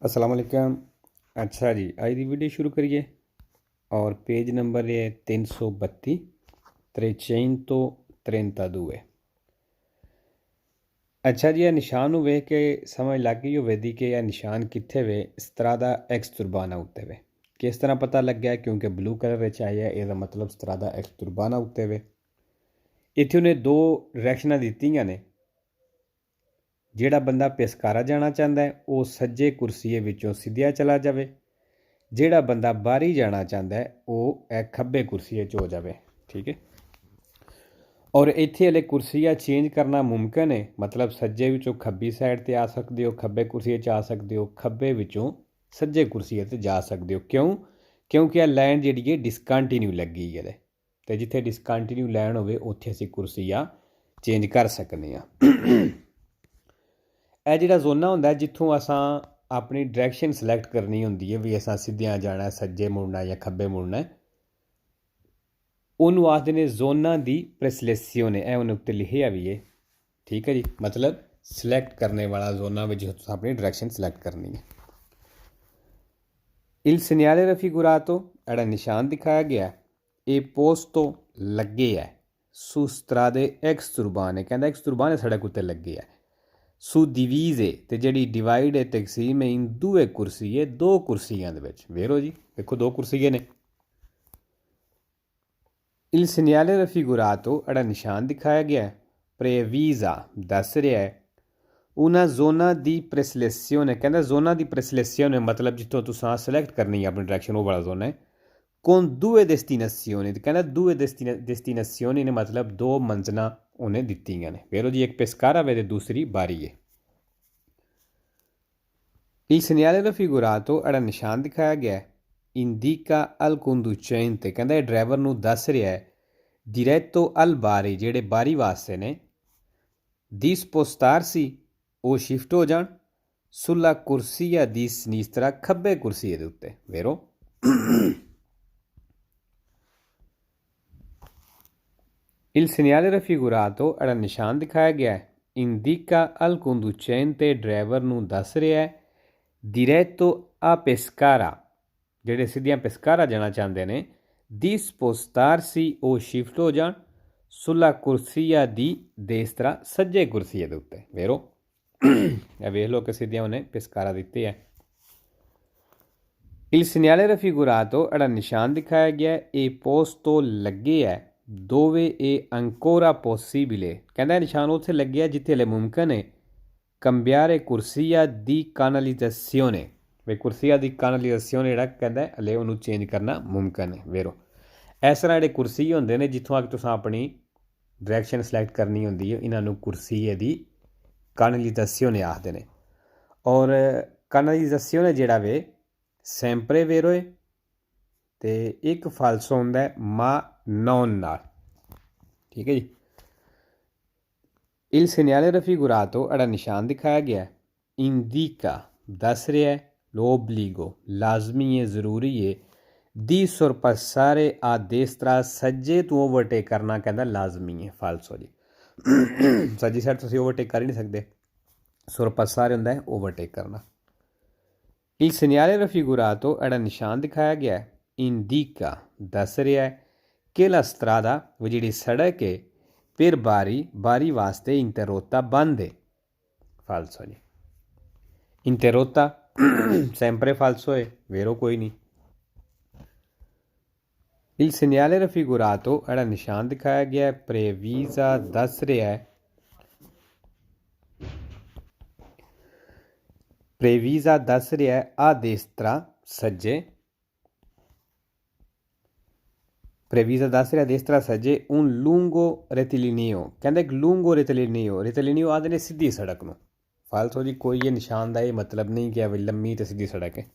अस्सलाम वालेकुम। अच्छा जी, आज की वीडियो शुरू करिए। और पेज नंबर है 332 त्रेचैन तो 32 है। अच्छा जी, यह निशान वे के समझ लग गई होवे दी कि यह निशान कित्थे वे इस तरह का एक्स तुरबाना उत्ते वे। किस तरह पता लग गया? क्योंकि ब्लू कलर में आया, यह मतलब इस तरह का एक्स तुरबाना उत्ते वे। इत्थे उन्हें दो डायरैक्शनां दित्तियां ने। ਜਿਹੜਾ ਬੰਦਾ ਪਿਸਕਾਰਾ ਜਾਣਾ ਚਾਹੁੰਦਾ ਹੈ ਉਹ ਸੱਜੇ ਕੁਰਸੀਏ ਵਿੱਚੋਂ ਸਿੱਧਿਆ ਚਲਾ ਜਾਵੇ। ਜਿਹੜਾ ਬੰਦਾ ਬਾਹਰੀ ਜਾਣਾ ਚਾਹੁੰਦਾ ਹੈ ਉਹ ਇਹ ਖੱਬੇ ਕੁਰਸੀਏ 'ਚ ਹੋ ਜਾਵੇ। ਠੀਕ ਹੈ। ਔਰ ਇੱਥੇ ਹਲੇ ਕੁਰਸੀਆ ਚੇਂਜ ਕਰਨਾ ਮੁਮਕਿਨ ਹੈ। ਮਤਲਬ ਸੱਜੇ ਵਿੱਚੋਂ ਖੱਬੀ ਸਾਈਡ 'ਤੇ ਆ ਸਕਦੇ ਹੋ, ਖੱਬੇ ਕੁਰਸੀਏ 'ਚ ਆ ਸਕਦੇ ਹੋ, ਖੱਬੇ ਵਿੱਚੋਂ ਸੱਜੇ ਕੁਰਸੀਏ 'ਤੇ ਜਾ ਸਕਦੇ ਹੋ। ਕਿਉਂ? ਕਿਉਂਕਿ ਇਹ ਲਾਈਨ ਜਿਹੜੀ ਹੈ ਡਿਸਕੰਟੀਨਿਊ ਲੱਗੀ ਹੈ। ਅਤੇ ਜਿੱਥੇ ਡਿਸਕੰਟੀਨਿਊ ਲਾਈਨ ਹੋਵੇ ਉੱਥੇ ਅਸੀਂ ਕੁਰਸੀਆ ਚੇਂਜ ਕਰ ਸਕਦੇ ਹਾਂ। ਇਹ ਜਿਹੜਾ ਜ਼ੋਨਾ ਹੁੰਦਾ ਜਿੱਥੋਂ ਅਸਾਂ ਆਪਣੀ ਡਾਇਰੈਕਸ਼ਨ ਸਿਲੈਕਟ ਕਰਨੀ ਹੁੰਦੀ ਹੈ ਵੀ ਅਸਾਂ ਸਿੱਧਿਆਂ ਜਾਣਾ, ਸੱਜੇ ਮੁੜਨਾ ਜਾਂ ਖੱਬੇ ਮੁੜਨਾ, ਉਹਨੂੰ ਆਖਦੇ ਨੇ ਜ਼ੋਨਾ ਦੀ ਪ੍ਰੈਸਲੇਸੀਓਨੇ। ਇਹ ਉਹਨੇ ਉੱਤੇ ਲਿਖਿਆ ਵੀ ਹੈ। ਠੀਕ ਹੈ ਜੀ, ਮਤਲਬ ਸਿਲੈਕਟ ਕਰਨੇ ਵਾਲਾ ਜ਼ੋਨਾ ਵਿੱਚ ਤੁਸੀਂ ਆਪਣੀ ਡਾਇਰੈਕਸ਼ਨ ਸਿਲੈਕਟ ਕਰਨੀ ਹੈ। ਇਲ ਸੀਨਿਆਲੇ ਰਫੀਗੁਰਾਤੋ ਜਿਹੜਾ ਨਿਸ਼ਾਨ ਦਿਖਾਇਆ ਗਿਆ ਇਹ ਪੋਸਟ ਤੋਂ ਲੱਗੇ ਹੈ ਸੁਸਤਰਾ ਦੇ ਐਕਸ ਤੁਰਬਾਨ। ਕਹਿੰਦਾ ਐਕਸ ਤੁਰਬਾਨ ਸੜਕ ਉੱਤੇ ਲੱਗੇ ਹੈ। ਸੂ ਡਿਵੀਜ਼ੇ ਤੇ ਜਿਹੜੀ ਡਿਵਾਈਡ ਹੈ ਤਕਸੀਮ ਹੈ ਇਨ ਦੂਏ ਕੁਰਸੀਏ ਦੋ ਕੁਰਸੀਆਂ ਦੇ ਵਿੱਚ। ਵੇਰੋ ਜੀ, ਦੇਖੋ ਦੋ ਕੁਰਸੀਏ ਨੇ। ਇਲ ਸੀਨਿਆਲੇ ਰਫੀਗੁਰਾਤੋ ਜਿਹੜਾ ਨਿਸ਼ਾਨ ਦਿਖਾਇਆ ਗਿਆ ਪ੍ਰੇਵੀਜ਼ਾ ਦੱਸ ਰਿਹਾ ਹੈ ਉਹਨਾਂ ਜ਼ੋਨਾਂ ਦੀ ਪ੍ਰੈਸਲੇਸੀਓਨ। ਕਹਿੰਦਾ ਜ਼ੋਨਾਂ ਦੀ ਪ੍ਰੈਸਲੇਸੀਓਨ ਮਤਲਬ ਜਿੱਥੋਂ ਤੁਸੀਂ ਸਿਲੈਕਟ ਕਰਨੀ ਹੈ ਆਪਣੀ ਡਾਇਰੈਕਸ਼ਨ ਉਹ ਵਾਲਾ ਜ਼ੋਨ ਹੈ। con due destinazioni। ਕਹਿੰਦਾ ਦੂਏ ਡੈਸਟੀਨੇਸ਼ੀਓਨ ਨੇ ਮਤਲਬ ਦੋ ਮੰਜ਼ਲਾਂ ਉਹਨੇ ਦਿੱਤੀਆਂ ਨੇ। ਵੇਰੋ ਜੀ, ਇੱਕ ਪਿਸਕਾਰਾ ਵੇ ਤੇ ਦੂਸਰੀ ਬਾਰੀ ਹੈ। Il segnale raffigurato ਜਿਹੜਾ ਨਿਸ਼ਾਨ ਦਿਖਾਇਆ ਗਿਆ indica al conducente। ਕਹਿੰਦਾ ਇਹ ਡਰਾਈਵਰ ਨੂੰ ਦੱਸ ਰਿਹਾ ਹੈ diretto al bari ਜਿਹੜੇ ਬਾਰੀ ਵਾਸਤੇ ਨੇ di spostarsi ਉਹ ਸ਼ਿਫਟ ਹੋ ਜਾਣ sulla corsia di sinistra ਖੱਬੇ ਕੁਰਸੀਏ ਦੇ ਉੱਤੇ। ਵੇਰੋ Il segnale raffigurato ਜਿਹੜਾ ਨਿਸ਼ਾਨ ਦਿਖਾਇਆ ਗਿਆ indica al conducente ਡਰਾਈਵਰ ਨੂੰ ਦੱਸ ਰਿਹਾ ਹੈ diretto a Pescara ਜਿਹੜੇ ਸਿੱਧੀਆਂ ਪਿਸਕਾਰਾ ਜਾਣਾ ਚਾਹੁੰਦੇ ਨੇ di spostarsi ਉਹ ਸ਼ਿਫਟ ਹੋ ਜਾਣ sulla corsia di destra ਸੱਜੇ ਕੁਰਸੀਏ ਦੇ ਉੱਤੇ। ਵੇਰੋ ਇਹ ਵੇਖ ਲਓ ਕਿ ਸਿੱਧੀਆਂ ਉਹਨੇ ਪਿਸਕਾਰਾ ਦਿੱਤੇ ਹੈ। Il segnale raffigurato ਜਿਹੜਾ ਨਿਸ਼ਾਨ ਦਿਖਾਇਆ ਗਿਆ ਇਹ ਪੋਸਟ ਤੋਂ ਲੱਗੇ ਹੈ ਦੋਵੇਂ ਇਹ ਅੰਕੋਰਾ ਪੋਸੀਬਿਲੇ। ਕਹਿੰਦਾ ਨਿਸ਼ਾਨ ਉੱਥੇ ਲੱਗਿਆ ਜਿੱਥੇ ਹਲੇ ਮੁਮਕਿਨ ਹੈ ਕੰਬਿਆਰੇ ਕੁਰਸੀਆ ਦੀ ਕਾਨਲਾਈਜ਼ੇਸ਼ਨੇ ਵੀ ਕੁਰਸੀਆ ਦੀ ਕਾਨਲਾਈਜ਼ੇਸ਼ਨ ਜਿਹੜਾ ਕਹਿੰਦਾ ਹਲੇ ਉਹਨੂੰ ਚੇਂਜ ਕਰਨਾ ਮੁਮਕਿਨ ਹੈ। ਵੇਰੋ ਇਸ ਤਰ੍ਹਾਂ ਜਿਹੜੇ ਕੁਰਸੀ ਹੁੰਦੇ ਨੇ ਜਿੱਥੋਂ ਆ ਕੇ ਤੁਸੀਂ ਆਪਣੀ ਡਾਇਰੈਕਸ਼ਨ ਸਿਲੈਕਟ ਕਰਨੀ ਹੁੰਦੀ ਹੈ ਇਹਨਾਂ ਨੂੰ ਕੁਰਸੀਏ ਦੀ ਕਾਨਲਾਈਜ਼ੇਸ਼ਨ ਆਖਦੇ ਨੇ। ਔਰ ਕਾਨਲਾਈਜ਼ੇਸ਼ਨ ਜਿਹੜਾ ਵੇ ਸੈਂਪਰੇ ਵੇਰੋ ਹੈ ਅਤੇ ਇੱਕ ਫਾਲਸੋ ਹੁੰਦਾ ਮਾ ਨੌਨ ਨਾਲ। ਠੀਕ ਹੈ ਜੀ। Il segnale raffigurato ਜਿਹੜਾ ਨਿਸ਼ਾਨ ਦਿਖਾਇਆ ਗਿਆ indica ਦੱਸ ਰਿਹਾ l'obbligo ਲਾਜ਼ਮੀ ਹੈ, ਜ਼ਰੂਰੀ ਹੈ di sorpassare a destra ਸੱਜੇ ਤੋਂ ਓਵਰਟੇਕ ਕਰਨਾ ਕਹਿੰਦਾ ਲਾਜ਼ਮੀ ਹੈ। ਫਾਲਸੋ ਜੀ, ਸੱਜੀ ਸਾਈਡ ਤੁਸੀਂ ਓਵਰਟੇਕ ਕਰ ਹੀ ਨਹੀਂ ਸਕਦੇ। sorpassare ਹੁੰਦਾ ਹੈ ਓਵਰਟੇਕ ਕਰਨਾ। Il segnale raffigurato ਜਿਹੜਾ ਨਿਸ਼ਾਨ ਦਿਖਾਇਆ ਗਿਆ indica ਦੱਸ ਰਿਹਾ ਕਿ la strada ਜਿਹੜੀ ਸੜਕ ਹੈ per ਬਾਰੀ ਵਾਸਤੇ ਇੰਟਰੋਤਾ ਬੰਦ ਹੈ। ਫਾਲਸੋ ਜੀ, ਇੰਟਰੋਤਾ sempre ਫਾਲਸੋ ਹੈ। ਵੇਰੋ ਕੋਈ ਨਹੀਂ। Il segnale raffigurato ਜਿਹੜਾ ਨਿਸ਼ਾਨ ਦਿਖਾਇਆ ਗਿਆ ਪ੍ਰੇਵੀਜ਼ਾ ਦੱਸ ਰਿਹਾ ਪ੍ਰੇਵੀਜ਼ਾ ਦੱਸ ਰਿਹਾ ਆ destra ਸੱਜੇ ਪ੍ਰੇਵੀਜ਼ਾ ਦੱਸ ਰਿਹਾ destra ਸੱਜੇ un lungo rettilineo। ਕਹਿੰਦਾ ਇੱਕ lungo rettilineo ਆਖਦੇ ਨੇ ਸਿੱਧੀ ਸੜਕ ਨੂੰ। ਫਾਲਸੋ ਜੀ, ਕੋਈ ਇਹ ਨਿਸ਼ਾਨ ਦਾ ਇਹ ਮਤਲਬ ਨਹੀਂ ਕਿ ਲੰਮੀ ਅਤੇ ਸਿੱਧੀ ਸੜਕ ਹੈ।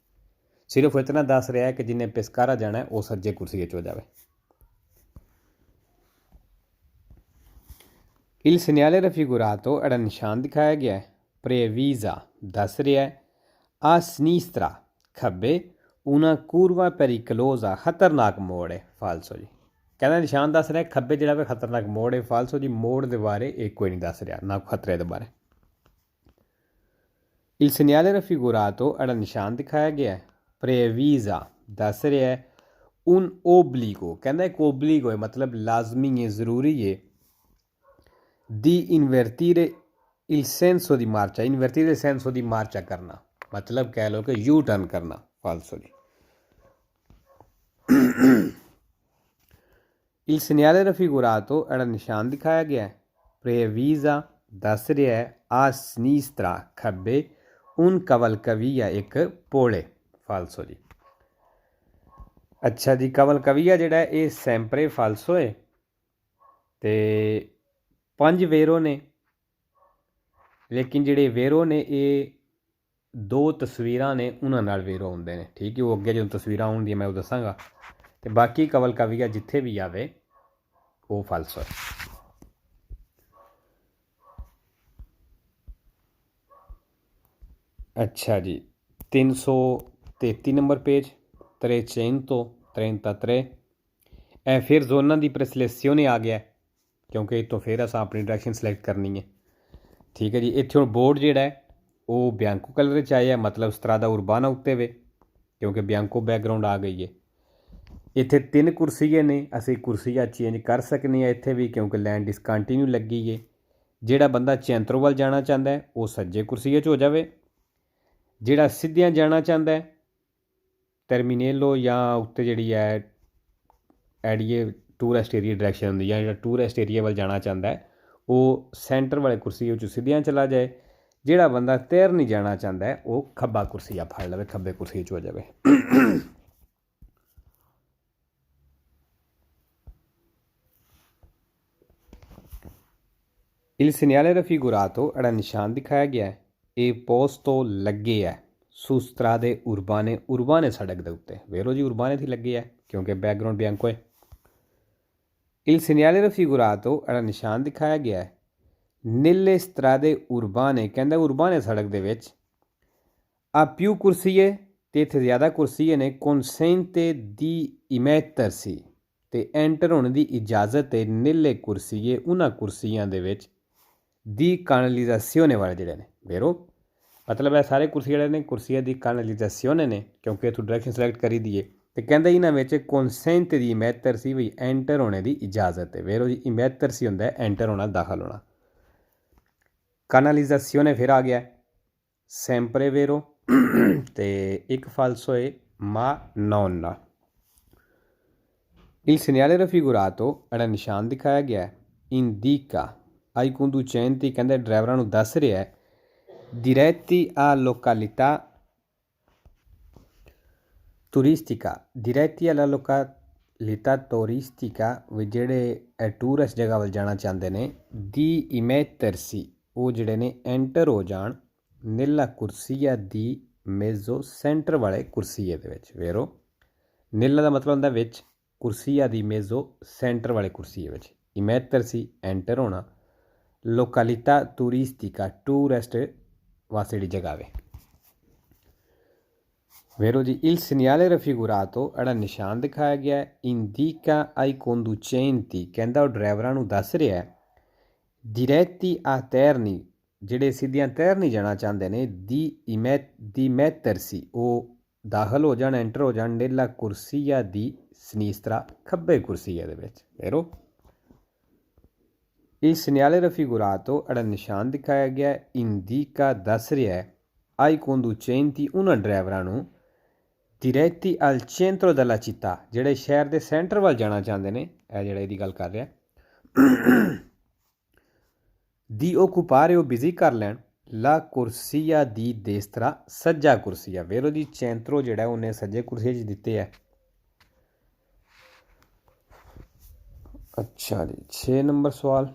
ਸਿਰਫ ਇਤਨਾ ਦੱਸ ਰਿਹਾ ਕਿ ਜਿਹਨੇ ਪਿਸਕਾਰਾ ਜਾਣਾ ਉਹ ਸੱਜੇ ਕੁਰਸੀਏ 'ਚ ਹੋ ਜਾਵੇ। Il segnale raffigurato ਜਿਹੜਾ ਨਿਸ਼ਾਨ ਦਿਖਾਇਆ ਗਿਆ ਪ੍ਰੇਵੀਜ਼ਾ ਦੱਸ ਰਿਹਾ ਆ sinistra ਖੱਬੇ una curva pericolosa ਖਤਰਨਾਕ ਮੋੜ ਹੈ। ਫਾਲਸੋ ਜੀ, ਕਹਿੰਦਾ ਨਿਸ਼ਾਨ ਦੱਸ ਰਿਹਾ ਖੱਬੇ ਜਿਹੜਾ ਵਾ ਖਤਰਨਾਕ ਮੋੜ ਹੈ। ਫਾਲਸੋ ਜੀ, ਮੋੜ ਦੇ ਬਾਰੇ ਇਹ ਕੋਈ ਨਹੀਂ ਦੱਸ ਰਿਹਾ, ਨਾ ਖਤਰੇ ਦੇ ਬਾਰੇ। Il segnale raffigurato ਜਿਹੜਾ ਨਿਸ਼ਾਨ ਦਿਖਾਇਆ ਗਿਆ ਹੈ ਪ੍ਰੇਵੀਜ਼ਾ ਦੱਸ ਰਿਹਾ ਹੈ un obbligo ਕਹਿੰਦਾ ਇੱਕ obbligo ਹੈ ਮਤਲਬ ਲਾਜ਼ਮੀ ਹੈ ਜ਼ਰੂਰੀ ਹੈ di invertire il senso di marcia invertire il senso di marcia ਕਰਨਾ ਮਤਲਬ ਕਹਿ ਲਓ ਕਿ ਯੂ ਟਰਨ ਕਰਨਾ ਫਾਲਸੋ ਜੀ Il segnale raffigurato ਜਿਹੜਾ ਨਿਸ਼ਾਨ ਦਿਖਾਇਆ ਗਿਆ ਹੈ ਪ੍ਰੇਵੀਜ਼ਾ ਦੱਸ ਰਿਹਾ ਹੈ a sinistra ਖੱਬੇ un cavalcavia ਇੱਕ ਪੋਲੇ ਫਾਲਸੋ ਜੀ ਅੱਛਾ ਜੀ cavalcavia ਜਿਹੜਾ ਇਹ ਸੈਂਪਰੇ ਫਾਲਸੋ ਹੈ ਤੇ 5 ਵੇਰੋ ਨੇ ਲੇਕਿਨ ਜਿਹੜੇ ਵੇਰੋ ਨੇ ਇਹ 2 ਤਸਵੀਰਾਂ ਨੇ ਉਹਨਾਂ ਨਾਲ ਵੇਰੋ ਹੁੰਦੇ ਨੇ ਠੀਕ ਹੈ ਉਹ ਅੱਗੇ ਜਦੋਂ ਤਸਵੀਰਾਂ ਆਉਣਗੀਆਂ ਮੈਂ ਉਹ ਦੱਸਾਂਗਾ ਤੇ ਬਾਕੀ cavalcavia ਜਿੱਥੇ ਵੀ ਆਵੇ ਉਹ ਫਾਲਸੋ ਹੈ ਅੱਛਾ ਜੀ 333 ਨੰਬਰ ਪੇਜ 333 ਇਹ ਫਿਰ ਜ਼ੋਨਾਂ ਦੀ ਪ੍ਰੈਸਲੇਸੀਓਨੇ ਆ ਗਿਆ ਕਿਉਂਕਿ ਇੱਥੋਂ ਫਿਰ ਅਸਾਂ ਆਪਣੀ ਡਾਇਰੈਕਸ਼ਨ ਸਿਲੈਕਟ ਕਰਨੀ ਹੈ ਠੀਕ ਹੈ ਜੀ ਇੱਥੇ ਹੁਣ ਬੋਰਡ ਜਿਹੜਾ ਹੈ ਉਹ ਬਿਆੰਕੋ ਕਲਰ 'ਚ ਆਇਆ ਮਤਲਬ ਸਟਰਾਦਾ ਉਰਬਾਨਾ ਉੱਤੇ ਵੇ ਕਿਉਂਕਿ ਬਿਆੰਕੋ ਬੈਕਗਰਾਊਂਡ ਆ ਗਈ ਹੈ ਇੱਥੇ 3 ਕੁਰਸੀਆਂ ਨੇ ਅਸੀਂ ਕੁਰਸੀਆਂ ਚੇਂਜ ਕਰ ਸਕਦੇ ਹਾਂ ਇੱਥੇ ਵੀ ਕਿਉਂਕਿ ਲਾਈਨ ਡਿਸਕੰਟੀਨਿਊ ਲੱਗੀ ਹੈ ਜਿਹੜਾ ਬੰਦਾ ਚੈਂਤਰੋ ਵੱਲ ਜਾਣਾ ਚਾਹੁੰਦਾ ਹੈ ਉਹ ਸੱਜੇ ਕੁਰਸੀਏ 'ਚ ਹੋ ਜਾਵੇ ਜਿਹੜਾ ਸਿੱਧਿਆਂ ਜਾਣਾ ਚਾਹੁੰਦਾ ਹੈ ਟਰਮੀਨੇਲੋ ਜਾਂ ਉੱਤੇ ਜਿਹੜੀ ਹੈ ਐਡੀਏ ਟੂਰਿਸਟ ਏਰੀਆ ਡਾਇਰੈਕਸ਼ਨ ਹੁੰਦੀ ਹੈ ਜਿਹੜਾ ਟੂਰਿਸਟ ਏਰੀਆ ਵੱਲ ਜਾਣਾ ਚਾਹੁੰਦਾ ਹੈ ਉਹ ਸੈਂਟਰ ਵਾਲੇ ਕੁਰਸੀਏ ਵਿੱਚ ਸਿੱਧਿਆਂ ਚਲਾ ਜਾਏ ਜਿਹੜਾ ਬੰਦਾ ਤੈਰ ਨਹੀਂ ਜਾਣਾ ਚਾਹੁੰਦਾ ਹੈ ਉਹ ਖੱਬਾ ਕੁਰਸੀਆ ਫੜ ਲਵੇ ਖੱਬੇ ਕੁਰਸੀਏ 'ਚ ਹੋ ਜਾਵੇ Il segnale raffigurato ਜਿਹੜਾ ਨਿਸ਼ਾਨ ਦਿਖਾਇਆ ਗਿਆ ਹੈ ਇਹ ਪੋਸਟੋ ਲੱਗੇ ਹੈ su strade urbane urbane ਸੜਕ ਦੇ ਉੱਤੇ ਵੇਰੋ ਜੀ ਉਰਬਾਨੇ ਤੇ ਲੱਗੇ ਹੈ ਕਿਉਂਕਿ ਬੈਕਗਰਾਉਂਡ ਬਿਆੰਕੋ ਹੈ Il segnale raffigurato ਜਿਹੜਾ ਨਿਸ਼ਾਨ ਦਿਖਾਇਆ ਗਿਆ ਹੈ nelle strade urbane ਕਹਿੰਦਾ ਉਰਬਾਨੇ ਸੜਕ ਦੇ ਵਿੱਚ ਆ ਪਿਊ ਕੁਰਸੀਏ ਤੇ ਇੱਥੇ ਜ਼ਿਆਦਾ ਕੁਰਸੀਏ ਨੇ consente di immettersi ਤੇ ਐਂਟਰ ਹੋਣ ਦੀ ਇਜਾਜ਼ਤ ਹੈ nelle ਕੁਰਸੀਏ ਉਹਨਾਂ ਕੁਰਸੀਆਂ ਦੇ ਵਿੱਚ ਦੀ ਕਾਨਲਾਈਜ਼ੇਸ਼ਨੇ ਵਾਲੇ ਜਿਹੜੇ ਨੇ ਵੇਰੋ ਮਤਲਬ ਇਹ ਸਾਰੇ ਕੁਰਸੀ ਜਿਹੜੇ ਨੇ ਕੁਰਸੀਆਂ ਦੀ ਕਾਨਲਾਈਜ਼ੇਸ਼ਨੇ ਨੇ ਕਿਉਂਕਿ ਇੱਥੋਂ ਡਾਇਰੈਕਸ਼ਨ ਸਿਲੈਕਟ ਕਰੀ ਦੀਏ ਤੇ ਕਹਿੰਦਾ ਇਹਨਾਂ ਵਿੱਚ ਕੌਨਸੈਂਟ ਦੀ ਇਮੈਤਰ ਸੀ ਵੀ ਐਂਟਰ ਹੋਣੇ ਦੀ ਇਜਾਜ਼ਤ ਹੈ ਵੇਰੋ ਜੀ ਇਮੈਤਰ ਸੀ ਹੁੰਦਾ ਐਂਟਰ ਹੋਣਾ ਦਾਖਲ ਹੋਣਾ ਕਾਨਲਾਈਜ਼ੇਸ਼ਨੇ ਫਿਰ ਆ ਗਿਆ ਸੈਂਪਰੇ ਵੇਰੋ ਤੇ ਇੱਕ ਫਾਲਸੋ ਹੈ ਮਾ ਨੌਨਾ Il segnale raffigurato ਜਿਹੜਾ ਨਿਸ਼ਾਨ ਦਿਖਾਇਆ ਗਿਆ indica ai conducenti ਕਹਿੰਦੇ ਡਰਾਈਵਰਾਂ ਨੂੰ ਦੱਸ ਰਿਹਾ ਹੈ diretti a località turistica diretti alla località turistica ਵੀ ਜਿਹੜੇ ਟੂਰਿਸਟ ਜਗ੍ਹਾ ਵੱਲ ਜਾਣਾ ਚਾਹੁੰਦੇ ਨੇ di immettersi ਉਹ ਜਿਹੜੇ ਨੇ ਐਂਟਰ ਹੋ ਜਾਣ nella corsia di mezzo centre ਵਾਲੇ ਕੁਰਸੀਏ ਦੇ ਵਿੱਚ ਵੇਰੋ nella ਦਾ ਮਤਲਬ ਹੁੰਦਾ ਵਿੱਚ ਕੁਰਸੀਆ ਦੀ ਮੇਜ਼ੋ ਸੈਂਟਰ ਵਾਲੇ ਕੁਰਸੀਏ ਵਿੱਚ ਇਮੈਤਰਸੀ ਐਂਟਰ ਹੋਣਾ ਲੋਕਾਲਿਟਾ ਟੂਰਿਸਟਿਕਾ ਟੂਰਿਸਟ ਵਾਸਤੇ ਜਿਹੜੀ ਜਗ੍ਹਾ ਵੇ ਵੇਰੋ ਜੀ il segnale raffigurato ਜਿਹੜਾ ਨਿਸ਼ਾਨ ਦਿਖਾਇਆ ਗਿਆ indica ai conducenti ਕਹਿੰਦਾ ਉਹ ਡਰਾਈਵਰਾਂ ਨੂੰ ਦੱਸ ਰਿਹਾ ਹੈ diretti a terni ਜਿਹੜੇ ਸਿੱਧੀਆਂ ਤੈਰ ਨਹੀਂ ਜਾਣਾ ਚਾਹੁੰਦੇ ਨੇ di mettersi ਉਹ ਦਾਖਲ ਹੋ ਜਾਣ ਐਂਟਰ ਹੋ ਜਾਣ nella corsia di sinistra ਖੱਬੇ ਕੁਰਸੀਏ ਦੇ ਵਿੱਚ ਵੇਰੋ Il segnale raffigurato ਜਿਹੜਾ ਨਿਸ਼ਾਨ ਦਿਖਾਇਆ ਗਿਆ indica ਦੱਸ ਰਿਹਾ ਹੈ ai conducenti ਉਹਨਾਂ ਡਰਾਈਵਰਾਂ ਨੂੰ diretti al centro della città ਜਿਹੜੇ ਸ਼ਹਿਰ ਦੇ ਸੈਂਟਰ ਵੱਲ ਜਾਣਾ ਚਾਹੁੰਦੇ ਨੇ ਇਹ ਜਿਹੜਾ ਇਹਦੀ ਗੱਲ ਕਰ ਰਿਹਾ di occupare ਉਹ ਬਿਜ਼ੀ ਕਰ ਲੈਣ la corsia di destra ਸੱਜਾ ਕੁਰਸੀਆ ਵੇਰੋ ਜੀ ਚੈਂਤਰੋ ਜਿਹੜਾ ਉਹਨੇ ਸੱਜੇ ਕੁਰਸੀਏ 'ਚ ਦਿੱਤੇ ਹੈ ਅੱਛਾ ਜੀ 6 ਨੰਬਰ ਸਵਾਲ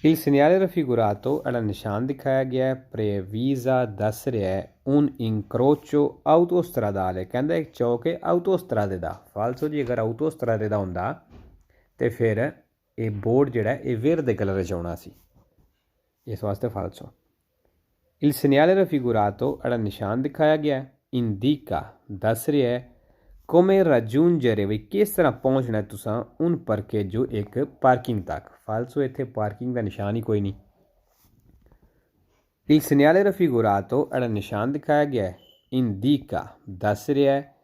Il segnale raffigurato ਜਿਹੜਾ ਨਿਸ਼ਾਨ ਦਿਖਾਇਆ ਗਿਆ ਹੈ ਪ੍ਰੇਵੀਜ਼ਾ ਦੱਸ ਰਿਹਾ ਹੈ un incrocio autostradale ਕਹਿੰਦਾ ਇੱਕ ਚੌਕ ਹੈ ਆਊਟੋਸਟਰਾਦੇ ਦਾ ਫਾਲਸੋ ਜੀ ਅਗਰ ਆਊਟੋਸਟਰਾਦੇ ਦਾ ਹੁੰਦਾ ਤੇ ਫਿਰ ਇਹ ਬੋਰਡ ਜਿਹੜਾ ਇਹ ਵੇਰ ਦੇ ਕਲਰ 'ਚ ਆਉਣਾ ਸੀ ਇਸ ਵਾਸਤੇ ਫਾਲਸੋ Il segnale raffigurato ਜਿਹੜਾ ਨਿਸ਼ਾਨ ਦਿਖਾਇਆ ਗਿਆ indica ਦੱਸ ਰਿਹਾ ਹੈ come raggiungere ਵੀ ਕਿਸ ਤਰ੍ਹਾਂ ਪਹੁੰਚਣਾ ਤੁਸਾਂ ਉਨ parcheggio ਇੱਕ ਪਾਰਕਿੰਗ ਤੱਕ ਫਾਲਸੋ ਇੱਥੇ ਪਾਰਕਿੰਗ ਦਾ ਨਿਸ਼ਾਨ ਹੀ ਕੋਈ ਨਹੀਂ Il segnale raffigurato ਜਿਹੜਾ ਨਿਸ਼ਾਨ ਦਿਖਾਇਆ ਗਿਆ ਹੈ ਇੰਡੀਕਾ ਦੱਸ ਰਿਹਾ ਹੈ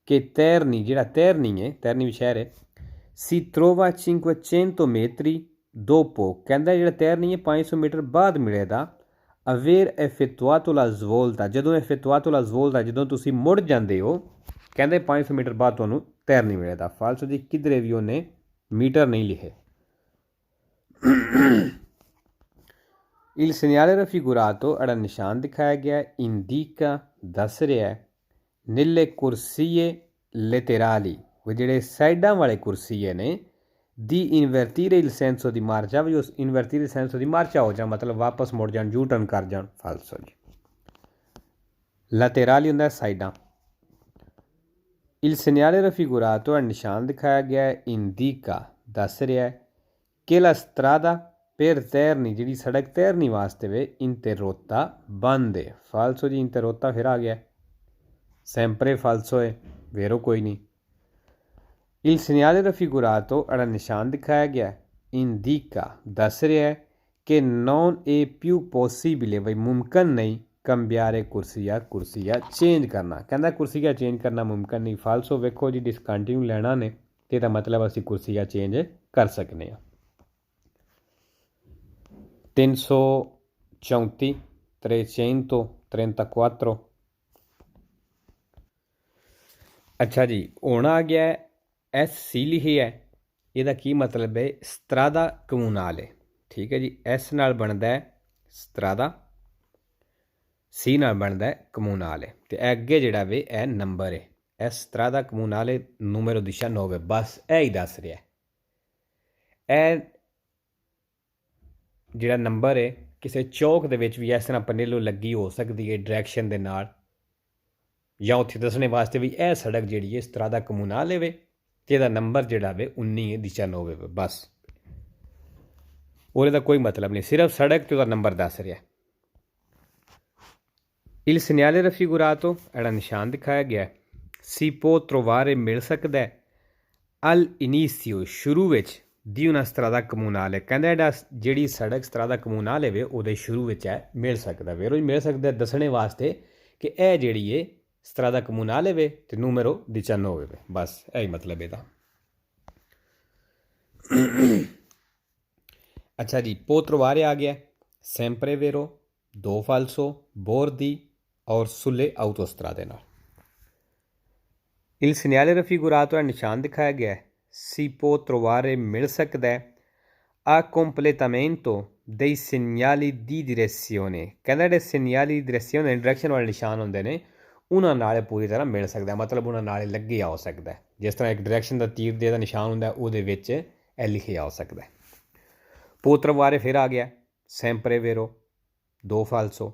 ਕਿ Terni, ਜਿਹੜਾ Terni ਹੈ, Terni ਵੀ ਸ਼ਹਿਰ ਹੈ, si trova 500 metri dopo, ਕਹਿੰਦਾ ਜਿਹੜਾ Terni ਹੈ 500 ਮੀਟਰ ਬਾਅਦ ਮਿਲੇਗਾ aver effettuato la svolta, ਜਦੋਂ effettuato la svolta, ਜਦੋਂ ਤੁਸੀਂ ਮੁੜ ਜਾਂਦੇ ਹੋ, ਕਹਿੰਦੇ 500 ਮੀਟਰ ਬਾਅਦ ਤੁਹਾਨੂੰ Terni ਮਿਲੇਗਾ। ਫਾਲਸੋ ਜੀ ਕਿਧਰੇ ਵੀ ਉਹਨੇ ਮੀਟਰ ਨਹੀਂ ਲਿਖੇ। Il segnale raffigurato ਜਿਹੜਾ ਨਿਸ਼ਾਨ ਦਿਖਾਇਆ ਗਿਆ indica ਦੱਸ ਰਿਹਾ ਹੈ nelle corsie laterali, ਉਹ ਜਿਹੜੇ ਸਾਈਡਾਂ ਵਾਲੇ ਕੁਰਸੀਏ ਨੇ di invertire il senso di marcia, ਵੀ ਉਸ invertire il senso di marcia ਹੋ ਜਾ ਮਤਲਬ ਵਾਪਸ ਮੁੜ ਜਾਣ, ਯੂ ਟਰਨ ਕਰ ਜਾਣ। ਫਾਲਸੋ ਜੀ laterali ਹੁੰਦਾ ਸਾਈਡਾਂ। Il segnale raffigurato ਜਿਹੜਾ ਨਿਸ਼ਾਨ ਦਿਖਾਇਆ ਗਿਆ ਹੈ indica ਦੱਸ ਰਿਹਾ ਹੈ ਕਿ la strada per Terni, ਜਿਹੜੀ ਸੜਕ Terni ਵਾਸਤੇ ਵੇ interrotta ਬੰਦ ਹੈ। ਫਾਲਸੋ ਜੀ interrotta ਫਿਰ ਆ ਗਿਆ sempre falso ਹੈ, vero ਕੋਈ ਨਹੀਂ। Il segnale raffigurato ਜਿਹੜਾ ਨਿਸ਼ਾਨ ਦਿਖਾਇਆ ਗਿਆ indica ਦੱਸ ਰਿਹਾ ਹੈ ਕਿ non è più possibile, ਬਈ ਮੁਮਕਨ ਨਹੀਂ cambiare ਕੁਰਸੀਆ ਚੇਂਜ ਕਰਨਾ, ਕਹਿੰਦਾ ਕੁਰਸੀਆ ਚੇਂਜ ਕਰਨਾ ਮੁਮਕਨ ਨਹੀਂ। ਫਾਲਸੋ ਵੇਖੋ ਜੀ ਡਿਸਕੰਟੀਨਿਊ ਲੈਣਾ ਨੇ ਤੇ ਇਹਦਾ ਮਤਲਬ ਅਸੀਂ ਕੁਰਸੀਆ ਚੇਂਜ ਕਰ ਸਕਦੇ ਹਾਂ। 334 334। ਅੱਛਾ ਜੀ ਹੁਣ ਆ ਗਿਆ ਐਸ ਸੀ ਲਿਖਿਆ ਹੈ, ਇਹਦਾ ਕੀ ਮਤਲਬ ਹੈ ਸਤਰਾਦਾ ਕਮੂਨਾਲੇ। ਠੀਕ ਹੈ ਜੀ, ਐਸ ਨਾਲ ਬਣਦਾ ਹੈ ਸਤਰਾਦਾ, ਸੀ ਨਾਲ ਬਣਦਾ ਹੈ ਕਮੂਨਾਲੇ, ਅਤੇ ਅੱਗੇ ਜਿਹੜਾ ਵੇ ਇਹ ਨੰਬਰ ਹੈ ਐਸ ਸਤਰਾਦਾ ਕਮੂਨਾਲੇ ਨੂਮero 19, ਬਸ ਇਹ ਹੀ ਦੱਸ ਰਿਹਾ। ਇਹ ਜਿਹੜਾ ਨੰਬਰ ਹੈ ਕਿਸੇ ਚੌਕ ਦੇ ਵਿੱਚ ਵੀ ਇਸ ਤਰ੍ਹਾਂ ਪਨੇਲੋ ਲੱਗੀ ਹੋ ਸਕਦੀ ਹੈ ਡਾਇਰੈਕਸ਼ਨ ਦੇ ਨਾਲ, ਜਾਂ ਉੱਥੇ ਦੱਸਣੇ ਵਾਸਤੇ ਵੀ ਇਹ ਸੜਕ ਜਿਹੜੀ ਹੈ ਇਸ ਤਰ੍ਹਾਂ ਦਾ ਕਮੂਨਾਲੇ ਵੇ ਅਤੇ ਇਹਦਾ ਨੰਬਰ ਜਿਹੜਾ ਵੇ 19 ਵੇ, ਬਸ ਉਹਦਾ ਕੋਈ ਮਤਲਬ ਨਹੀਂ, ਸਿਰਫ ਸੜਕ ਅਤੇ ਉਹਦਾ ਨੰਬਰ ਦੱਸ ਰਿਹਾ। Il segnale raffigurato ਜਿਹੜਾ ਨਿਸ਼ਾਨ ਦਿਖਾਇਆ ਗਿਆ si può trovare ਮਿਲ ਸਕਦਾ al inizio, ਸ਼ੁਰੂ ਵਿੱਚ ਦੀ una strada comunale, ਕਹਿੰਦਾ ਜਿਹੜੀ ਸੜਕ strada comunale ਵੇ ਉਹਦੇ ਸ਼ੁਰੂ ਵਿੱਚ ਹੈ ਮਿਲ ਸਕਦਾ, ਵੇ ਰੋਜ਼ ਮਿਲ ਸਕਦਾ ਦੱਸਣੇ ਵਾਸਤੇ ਕਿ ਇਹ ਜਿਹੜੀ ਹੈ strada comunale ਵੇ ਅਤੇ numero 19 ਵੇ, ਬਸ ਇਹੀ ਮਤਲਬ ਇਹਦਾ। ਅੱਛਾ ਜੀ può trovare ਆ ਗਿਆ sempre vero, do falso, bordi ਔਰ sulle autostrade ਨਾਲ। Il segnale raffigurato ਹੈ ਨਿਸ਼ਾਨ ਦਿਖਾਇਆ ਗਿਆ si può trovare ਮਿਲ ਸਕਦਾ a completamento dei segnali di direzione, ਕਹਿੰਦਾ ਜਿਹੜੇ segnali di direzione ਡਾਇਰੈਕਸ਼ਨ ਵਾਲੇ ਨਿਸ਼ਾਨ ਹੁੰਦੇ ਨੇ ਉਹਨਾਂ ਨਾਲ ਪੂਰੀ ਤਰ੍ਹਾਂ ਮਿਲ ਸਕਦਾ, ਮਤਲਬ ਉਹਨਾਂ ਨਾਲ ਲੱਗਿਆ ਹੋ ਸਕਦਾ। ਜਿਸ ਤਰ੍ਹਾਂ ਇੱਕ ਡਾਇਰੈਕਸ਼ਨ ਦਾ ਤੀਰ ਦੇ ਦਾ ਨਿਸ਼ਾਨ ਹੁੰਦਾ ਉਹਦੇ ਵਿੱਚ ਇਹ ਲਿਖਿਆ ਹੋ ਸਕਦਾ। può trovare ਫਿਰ ਆ ਗਿਆ sempre vero, do falso।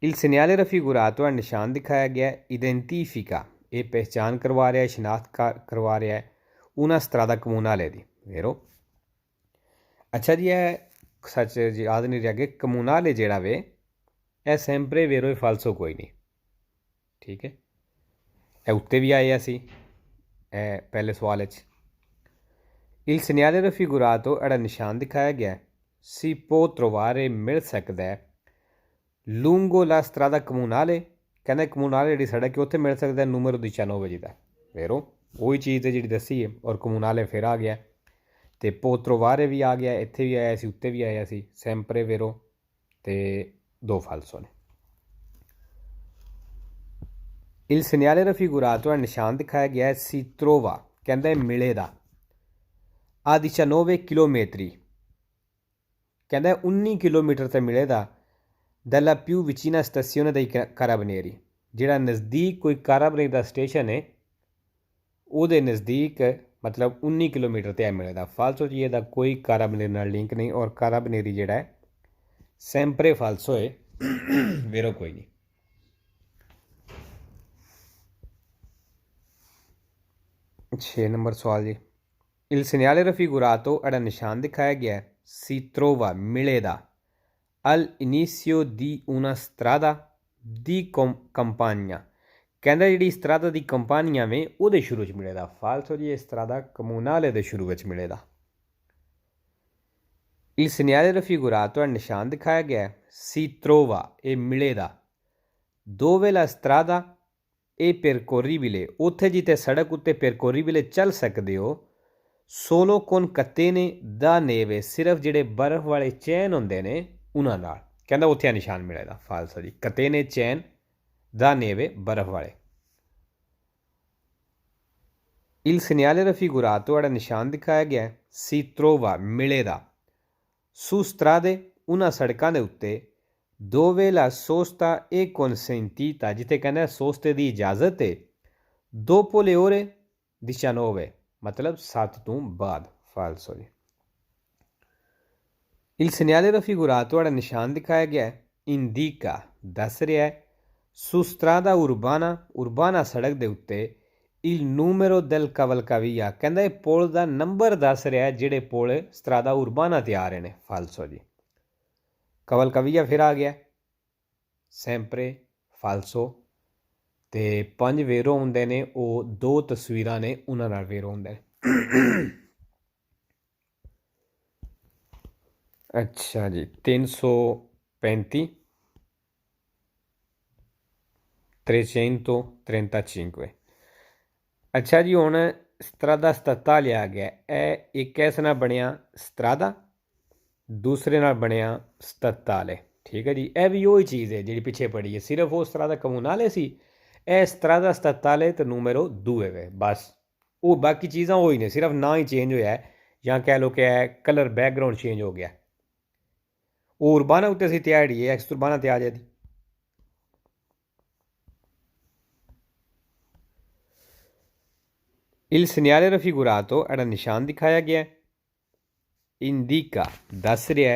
Il segnale raffigurato ਹੈ ਨਿਸ਼ਾਨ ਦਿਖਾਇਆ ਗਿਆ identifica, ਇਹ ਪਹਿਚਾਣ ਕਰਵਾ ਰਿਹਾ, ਸ਼ਨਾਖਤ ਕਰਵਾ ਰਿਹਾ ਹੈ una strada comunale ਦੀ, vero। ਅੱਛਾ ਜੀ ਇਹ ਸੱਚ ਯਾਦ ਨਹੀਂ ਰਿਹਾ ਕਿ ਕਮੂਨਾਲੇ ਜਿਹੜਾ ਵੇ ਇਹ sempre vero e falso ਕੋਈ ਨਹੀਂ। ਠੀਕ ਹੈ, ਇਹ ਉੱਤੇ ਵੀ ਆਏ ਅਸੀਂ ਇਹ ਪਹਿਲੇ ਸਵਾਲ ਵਿੱਚ। Il segnale raffigurato ਜਿਹੜਾ ਨਿਸ਼ਾਨ ਦਿਖਾਇਆ ਗਿਆ si può trovare ਮਿਲ ਸਕਦਾ ਹੈ lungo la strada comunale, ਕਹਿੰਦਾ ਕਮੂਨਾਲੇ ਜਿਹੜੀ ਸੜਕ ਹੈ ਉੱਥੇ ਮਿਲ ਸਕਦਾ numero 19 ਜਿਹਦਾ, vero ਉਹੀ ਚੀਜ਼ ਹੈ ਜਿਹੜੀ ਦੱਸੀ ਹੈ। ਔਰ ਕਮੂਨਾਲੇ ਫਿਰ ਆ ਗਿਆ ਅਤੇ può trovare ਵੀ ਆ ਗਿਆ, ਇੱਥੇ ਵੀ ਆਇਆ ਸੀ ਉੱਤੇ ਵੀ ਆਇਆ ਸੀ sempre vero ਅਤੇ do falso ਨੇ। Il segnale raffigurato ਨਿਸ਼ਾਨ ਦਿਖਾਇਆ ਗਿਆ si trova, ਕਹਿੰਦਾ ਮਿਲੇ ਦਾ a 19 chilometri, ਕਹਿੰਦਾ 19 ਕਿਲੋਮੀਟਰ 'ਤੇ ਮਿਲੇ ਦਾ dalla più vicina stazione dei carabinieri, ਜਿਹੜਾ ਨਜ਼ਦੀਕ ਕੋਈ ਕਾਰਾਬਨੇਰੀ ਦਾ ਸਟੇਸ਼ਨ ਹੈ ਉਹਦੇ ਨਜ਼ਦੀਕ ਮਤਲਬ 19 ਕਿਲੋਮੀਟਰ 'ਤੇ ਮਿਲੇ ਦਾ। ਫਾਲਸੋ ਜੀ ਇਹਦਾ ਕੋਈ ਕਾਰਾਬਨੇਰੀ ਨਾਲ ਲਿੰਕ ਨਹੀਂ, ਔਰ ਕਾਰਾਬਨੇਰੀ ਜਿਹੜਾ ਹੈ sempre falso ਹੈ, vero ਕੋਈ ਨਹੀਂ। ਛੇ ਨੰਬਰ ਸਵਾਲ ਜੀ। Il segnale raffigurato ਜਿਹੜਾ ਨਿਸ਼ਾਨ ਦਿਖਾਇਆ ਗਿਆ si trova ਮਿਲੇ ਦਾ all'inizio di una strada di campagna, ਕਹਿੰਦਾ ਜਿਹੜੀ ਸਟਰਾਦਾ ਦੀ ਕੰਪਾਨੀਆਂ ਵੇ ਉਹਦੇ ਸ਼ੁਰੂ 'ਚ ਮਿਲੇ ਦਾ। ਫਾਲਸੋ ਜੀ ਇਹ ਸਟਰਾਦਾ ਕਮੂਨਾਲੇ ਦੇ ਸ਼ੁਰੂ ਵਿੱਚ ਮਿਲੇ ਦਾ। Il segnale raffigurato è ਨਿਸ਼ਾਨ ਦਿਖਾਇਆ ਗਿਆ ਹੈ si trova ਇਹ ਮਿਲੇਗਾ dove la strada è percorribile ਉੱਥੇ ਜਿੱਥੇ ਸੜਕ ਉੱਤੇ percorribile ਚੱਲ ਸਕਦੇ ਹੋ solo con catene da neve ਸਿਰਫ ਜਿਹੜੇ ਬਰਫ਼ ਵਾਲੇ ਚੈਨ ਹੁੰਦੇ ਨੇ ਉਹਨਾਂ ਨਾਲ ਕਹਿੰਦਾ ਉੱਥੇ ਆ ਨਿਸ਼ਾਨ ਮਿਲੇਗਾ ਫਾਲਸਾ ਜੀ catene ਚੈਨ da neve ਬਰਫ਼ ਵਾਲੇ Il segnale raffigurato era ਨਿਸ਼ਾਨ ਦਿਖਾਇਆ ਗਿਆ ਹੈ si trova ਮਿਲੇਗਾ su strade una ਸੜਕਾਂ ਦੇ ਉੱਤੇ dove la sosta è consentita ਜਿੱਥੇ ਕਹਿੰਦਾ ਸੋਸਤੇ ਦੀ ਇਜਾਜ਼ਤ ਹੈ dopo le ore 19 ਮਤਲਬ 7 ਤੋਂ ਬਾਅਦ ਫਾਲਸੋ ਜੀ Il segnale raffigurato era ਨਿਸ਼ਾਨ ਦਿਖਾਇਆ ਗਿਆ ਹੈ indica ਦੱਸ ਰਿਹਾ ਹੈ su strada urbana ਸੜਕ ਦੇ ਉੱਤੇ il numero del cavalcavia ਕਹਿੰਦਾ ਇਹ ਪੁਲ ਦਾ ਨੰਬਰ ਦੱਸ ਰਿਹਾ ਜਿਹੜੇ ਪੁਲ strada urbana ਤੇ ਆ ਰਹੇ ਨੇ ਫਾਲਸੋ ਜੀ cavalcavia ਫਿਰ ਆ ਗਿਆ sempre falso ਤੇ 5 ਵੇਰੋ ਹੁੰਦੇ ਨੇ ਉਹ 2 ਤਸਵੀਰਾਂ ਨੇ ਉਹਨਾਂ ਨਾਲ ਵੇਰੋ ਹੁੰਦੇ ਨੇ ਅੱਛਾ ਜੀ 335 335 ਅੱਛਾ ਜੀ ਹੁਣ strada statale ਆ ਗਿਆ ਇਹ ਇੱਕ ਇਸ ਨਾਲ ਬਣਿਆ strada ਦੂਸਰੇ ਨਾਲ ਬਣਿਆ statale ਠੀਕ ਹੈ ਜੀ ਇਹ ਵੀ ਉਹੀ ਚੀਜ਼ ਹੈ ਜਿਹੜੀ ਪਿੱਛੇ ਪੜੀ ਹੈ ਸਿਰਫ ਉਹ strada comunale ਸੀ ਇਹ strada statale ਤੇ numero 2 ਹੈ ਬਸ ਉਹ ਬਾਕੀ ਚੀਜ਼ਾਂ ਉਹੀ ਨੇ ਸਿਰਫ ਨਾਂ ਹੀ ਚੇਂਜ ਹੋਇਆ ਹੈ ਜਾਂ ਕਹਿ ਲਓ ਕਿ ਇਹ ਕਲਰ ਬੈਕਗਰਾਉਂਡ ਚੇਂਜ ਹੋ ਗਿਆ ਉਹ ਉਰਬਾਨਾ ਉੱਤੇ ਸੀ ਤਿਆੜੀ ਹੈ ਐਕਸ ਉਰਬਾਨਾ ਤੇ ਆ ਜਾਂਦੀ Il segnale raffigurato era ਨਿਸ਼ਾਨ ਦਿਖਾਇਆ ਗਿਆ indica ਦੱਸ ਰਿਹਾ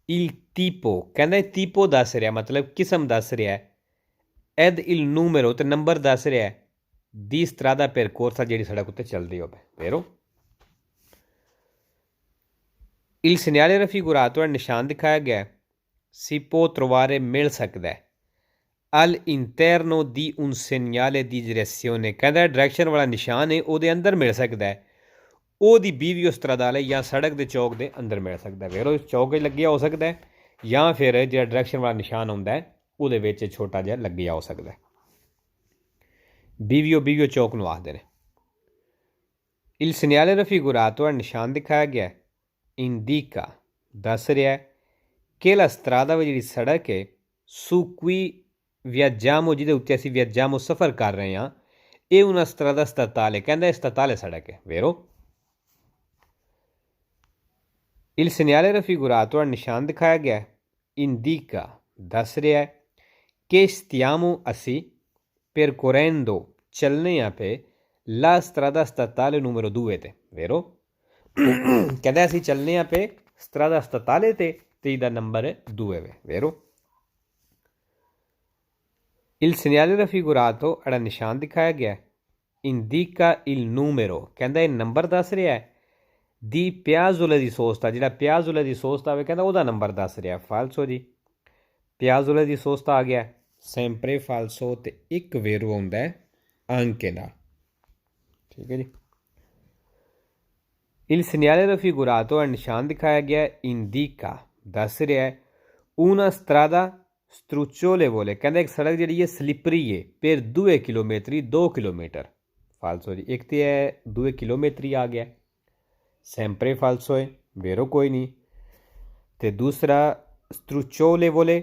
il tipo ਕਹਿੰਦਾ tipo ਦੱਸ ਰਿਹਾ ਮਤਲਬ ਕਿਸਮ ਦੱਸ ਰਿਹਾ ed il numero ਤੇ ਨੰਬਰ ਦੱਸ ਰਿਹਾ di strada percorsa ਜਿਹੜੀ ਸੜਕ ਉੱਤੇ ਚੱਲਦੀ ਹੋਵੇ vero il segnale raffigurato era ਨਿਸ਼ਾਨ ਦਿਖਾਇਆ ਗਿਆ si può trovare ਮਿਲ ਸਕਦਾ all'interno di un segnale di direzione ਕਹਿੰਦਾ ਡਾਇਰੈਕਸ਼ਨ ਵਾਲਾ ਨਿਸ਼ਾਨ ਹੈ ਉਹਦੇ ਅੰਦਰ ਮਿਲ ਸਕਦਾ ਹੈ ਉਹਦੀ ਬੀਵੀਓ ਸਟਰਾਦਾਲੇ ਜਾਂ ਸੜਕ ਦੇ ਚੌਕ ਦੇ ਅੰਦਰ ਮਿਲ ਸਕਦਾ ਹੈ ਵੇਰੋ ਚੌਕ 'ਚ ਲੱਗਿਆ ਹੋ ਸਕਦਾ ਹੈ ਜਾਂ ਫਿਰ ਜਿਹੜਾ ਡਾਇਰੈਕਸ਼ਨ ਵਾਲਾ ਨਿਸ਼ਾਨ ਹੁੰਦਾ ਹੈ ਉਹਦੇ ਵਿੱਚ ਛੋਟਾ ਜਿਹਾ ਲੱਗਿਆ ਹੋ ਸਕਦਾ ਹੈ ਬੀਵੀਓ ਚੌਕ ਨੂੰ ਆਖਦੇ ਨੇ il segnale raffigurato ਹੈ ਨਿਸ਼ਾਨ ਦਿਖਾਇਆ ਗਿਆ indica ਦੱਸ ਰਿਹਾ ਕਿ la strada ਜਿਹੜੀ ਸੜਕ ਹੈ su cui viaggiamo ਜਿਹਦੇ ਉੱਤੇ ਅਸੀਂ viaggiamo ਸਫ਼ਰ ਕਰ ਰਹੇ ਹਾਂ ਇਹ una strada statale ਕਹਿੰਦਾ ਇਹ statale ਸੜਕ ਹੈ vero il segnale raffigurato ਨਿਸ਼ਾਨ ਦਿਖਾਇਆ ਗਿਆ indica ਦੱਸ ਰਿਹਾ ਕਿ stiamo ਅਸੀਂ percorrendo ਚੱਲਨੇ ਆ ਪੇ la strada statale numero 2 ਤੇ vero ਕਹਿੰਦਾ ਅਸੀਂ ਚੱਲਨੇ ਆ ਪੇ strada statale ਤੇ ਇਹਦਾ ਨੰਬਰ 2 ਹੈ vero Il segnale raffigurato era ਨਿਸ਼ਾਨ ਦਿਖਾਇਆ ਗਿਆ indica il numero ਕਹਿੰਦਾ ਇਹ ਨੰਬਰ ਦੱਸ ਰਿਹਾ ਦੀ ਪਿਆਜ਼ੋਲੇ ਦੀ ਸੋਸਤਾ ਜਿਹੜਾ ਪਿਆਜ਼ੋਲੇ ਦੀ ਸੋਸਤਾ ਹੋਵੇ ਕਹਿੰਦਾ ਉਹਦਾ ਨੰਬਰ ਦੱਸ ਰਿਹਾ ਫਾਲਸੋ ਜੀ ਪਿਆਜ਼ੋਲੇ ਦੀ ਸੋਸਤਾ ਆ ਗਿਆ sempre falso ਤੇ ਇੱਕ ਵੇਰੋ ਹੁੰਦਾ ਹੈ ਅੰਕੇ ਨਾਲ ਠੀਕ ਹੈ ਜੀ il segnale raffigurato ਨਿਸ਼ਾਨ ਦਿਖਾਇਆ ਗਿਆ indica ਦੱਸ ਰਿਹਾ una strada strucciolevole ਕਹਿੰਦਾ ਇੱਕ ਸੜਕ ਜਿਹੜੀ ਹੈ ਸਲਿਪਰੀ ਹੈ ਫਿਰ 2 ਕਿਲੋਮੀਟਰੀ 2 ਕਿਲੋਮੀਟਰ ਫਾਲਸੋ ਜੀ ਇੱਕ ਤੇ ਹੈ 2 ਕਿਲੋਮੀਟਰੀ ਆ ਗਿਆ sempre falso ਹੈ vero ਕੋਈ ਨਹੀਂ ਤੇ ਦੂਸਰਾ strucciolevole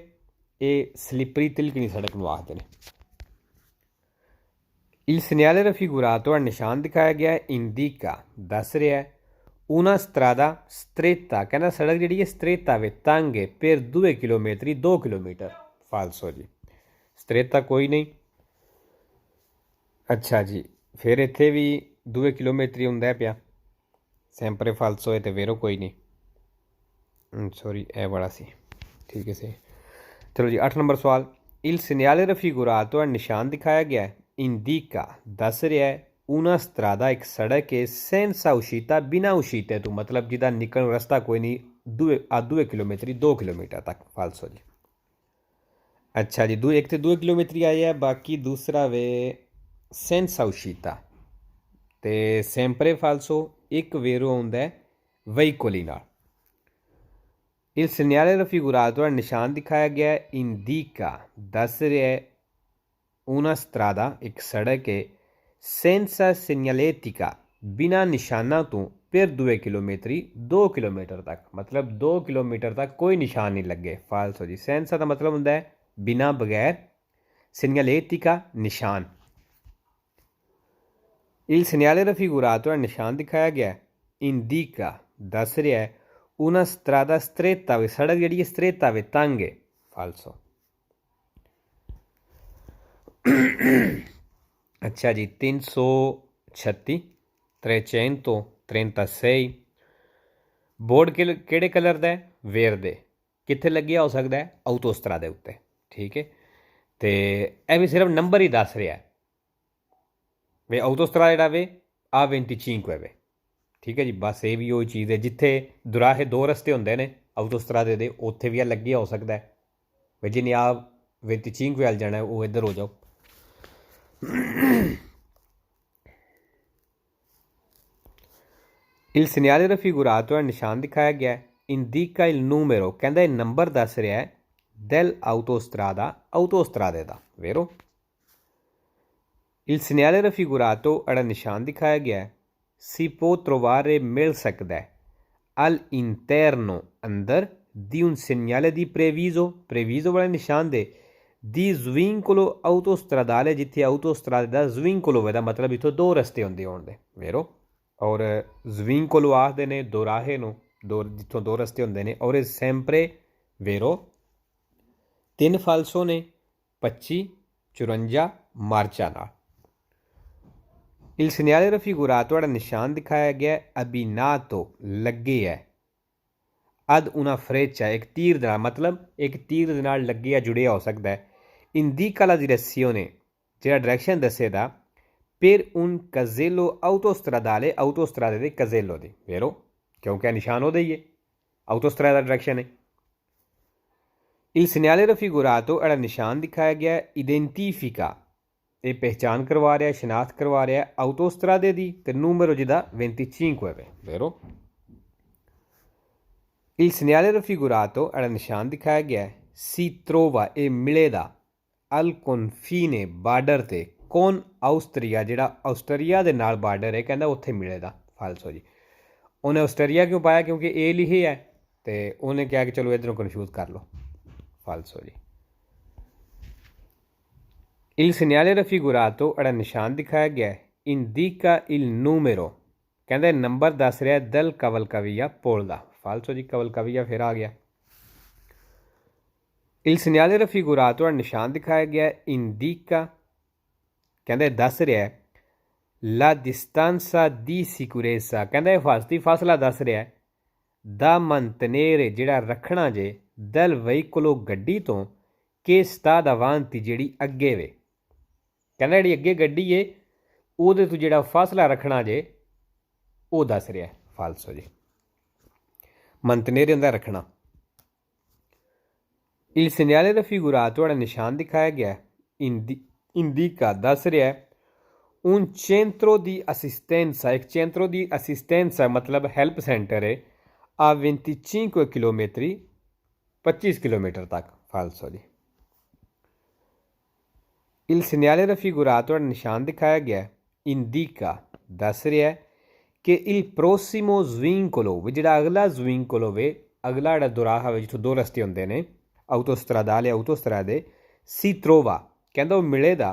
ਇਹ ਸਲਿਪਰੀ ਤਿਲਕਣੀ ਸੜਕ ਨੂੰ ਆਖਦੇ ਨੇ il segnale raffigurato ਨਿਸ਼ਾਨ ਦਿਖਾਇਆ ਗਿਆ indica ਦੱਸ ਰਿਹਾ una strada stretta ਕਹਿੰਦਾ ਸੜਕ ਜਿਹੜੀ ਹੈ stretta ਵੇ ਤੰਗ ਹੈ ਫਿਰ 2 ਕਿਲੋਮੀਟਰੀ 2 ਕਿਲੋਮੀਟਰ ਫਾਲਸੋ ਜੀ stretta ਕੋਈ ਨਹੀਂ ਅੱਛਾ ਜੀ ਫਿਰ ਇੱਥੇ ਵੀ 2 ਕਿਲੋਮੀਟਰੀ ਹੁੰਦਾ ਪਿਆ sempre falso ਹੈ ਤੇ vero ਕੋਈ ਨਹੀਂ ਸੌਰੀ ਇਹ ਵਾਲਾ ਸੀ ਠੀਕ ਹੈ ਸੀ ਚਲੋ ਜੀ 8 ਨੰਬਰ ਸਵਾਲ il segnale raffigurato ਨਿਸ਼ਾਨ ਦਿਖਾਇਆ ਗਿਆ indica ਦੱਸ ਰਿਹਾ una strada ਇੱਕ ਸੜਕ ਹੈ senza uscita ਬਿਨਾ uscite ਤੋਂ ਮਤਲਬ ਜਿਹਦਾ ਨਿਕਲਣ ਨੂੰ ਰਸਤਾ ਕੋਈ ਨਹੀਂ 2 ਕਿਲੋਮੀਟਰੀ 2 ਕਿਲੋਮੀਟਰ ਤੱਕ ਫਾਲਸੋ ਜੀ ਅੱਛਾ ਜੀ ਇੱਕ ਤੇ 2 ਕਿਲੋਮੀਟਰੀ ਆਇਆ ਬਾਕੀ ਦੂਸਰਾ ਵੇ senza uscita ਤੇ sempre falso ਇੱਕ ਵੇਰੋ ਆਉਂਦਾ ਵਹੀਕਲੀ ਨਾਲ Il segnale raffigurato è निशान दिखाया गया है indica दस रहा है una strada एक सड़क है senza segnaletica बिना निशाना तो per 2 किलोमीटर 2 किलोमीटर तक मतलब 2 किलोमीटर तक कोई निशान नहीं लगे फालसो जी senza का मतलब होंदा है बिना बगैर segnaletica निशान il segnale raffigurato è निशान दिखाया गया है indica दस रहा है una strada stretta वे सड़क जी stretta वे तंग है फालसो अच्छा जी 336 336 बोर्ड ਕਿਹੜੇ ਕਲਰ ਦਾ ਹੈ ਵੇਰਦੇ ਕਿੱਥੇ ਲੱਗਿਆ ਹੋ ਸਕਦਾ ਹੈ ਆਟੋਸਟਰਾ ਦੇ ਉੱਤੇ ਠੀਕ ਹੈ ਤੇ ਇਹ ਵੀ ਸਿਰਫ ਨੰਬਰ ਹੀ ਦੱਸ ਰਿਹਾ ਵੇ ਆਟੋਸਟਰਾ ਜਿਹੜਾ ਵੇ ਆ 25 ਵੇ ਠੀਕ ਹੈ ਜੀ ਬਸ ਇਹ ਵੀ ਉਹ ਚੀਜ਼ ਹੈ ਜਿੱਥੇ ਦੁਰਾਹੇ ਦੋ ਰਸਤੇ ਹੁੰਦੇ ਨੇ ਆਟੋਸਟਰਾ ਦੇ ਉੱਥੇ ਵੀ ਇਹ ਲੱਗਿਆ ਹੋ ਸਕਦਾ ਹੈ ਵੇ ਜਿਹਨੇ ਆ 25 ਵੱਲ ਜਾਣਾ ਉਹ ਇੱਧਰ ਹੋ ਜਾਓ Il segnale raffigurato è निशान दिखाया गया है indica il numero कहता है नंबर दस रहा है del autostrade da vero il segnale raffigurato era निशान दिखाया गया है si può trovare मिल सकता है all'interno अंदर di un segnale di previso वाले निशान दे di svincolo autostradale जिथे autostrade da svincolo दा मतलब इत्थों दो रस्ते होंदे होंदे vero और svincolo आखदे ने दोराहे नूं जित्थों दो रस्ते होंदे ने और sempre vero 3 फालसो ने 25 54 मार्चा नाल il segnale raffigurato era निशान दिखाया गया है abbinato लगे है ad una freccia एक तीर दे मतलब एक तीर दे नाल लगे जुड़िया हो सकता है indica la direzione जेह्ड़ा डायरेक्शन दस्सेदा per un casello autostrade दे casello दी vero क्योंकि निशान ओह्दा ही है autostrada दा डायरेक्शन है il segnale raffigurato era निशान दिखाया गया है identifica ये पहचान करवा रहा है शनाख्त करवा रहा है autostrade दी ते numero जिहदा 25 है vero il segnale raffigurato era निशान दिखाया गया है si trova e मिलेदा al confine border ते कौन आस्ट्रिया जेह्ड़ा आस्ट्रिया दे नाल बार्डर है कहंदा उत्थे मिलेदा फालसो जी उन्हें आस्ट्रिया क्यों पाया क्योंकि ए लिखे है तो उन्हें क्या कि चलो इधरों कन्फ्यूज कर लो फालसो जी il segnale raffigurato era निशान दिखाया गया है indica il numero कहंदा नंबर दस रहा है दल cavalcavia पोल दा फालसो जी cavalcavia फिर आ गया il segnale raffigurato era निशान दिखाया गया है indica कहंदा दस रहा है la distanza di sicurezza कहंदा हिफाजती फासला दस रहा है da mantenere जेड़ा रखना जे dal veicolo गड्डी तो che sta davanti जेड़ी अगे वे कहंदा जेड़ी अगे गड्डी है ओहदे तो जेड़ा फासला रखना जे वो दस रहा है फालसो जी mantenere होंदा रखना il segnale raffigurato era निशान दिखाया गया है indica दस रहा है un centro di assistenza एक centro di assistenza मतलब हेल्प सेंटर है a 25 किलोमीटर 25 किलोमीटर तक फालसो जी il segnale raffigurato era निशान दिखाया गया है indica दस रहा है कि il prossimo svincolo जेह्ड़ा अगला svincolo वे अगला जेह्ड़ा दोराहा वे जित्थों दो रस्ते होंदे ने autostradale autostrade si trova कहंदा ओह् मिलेदा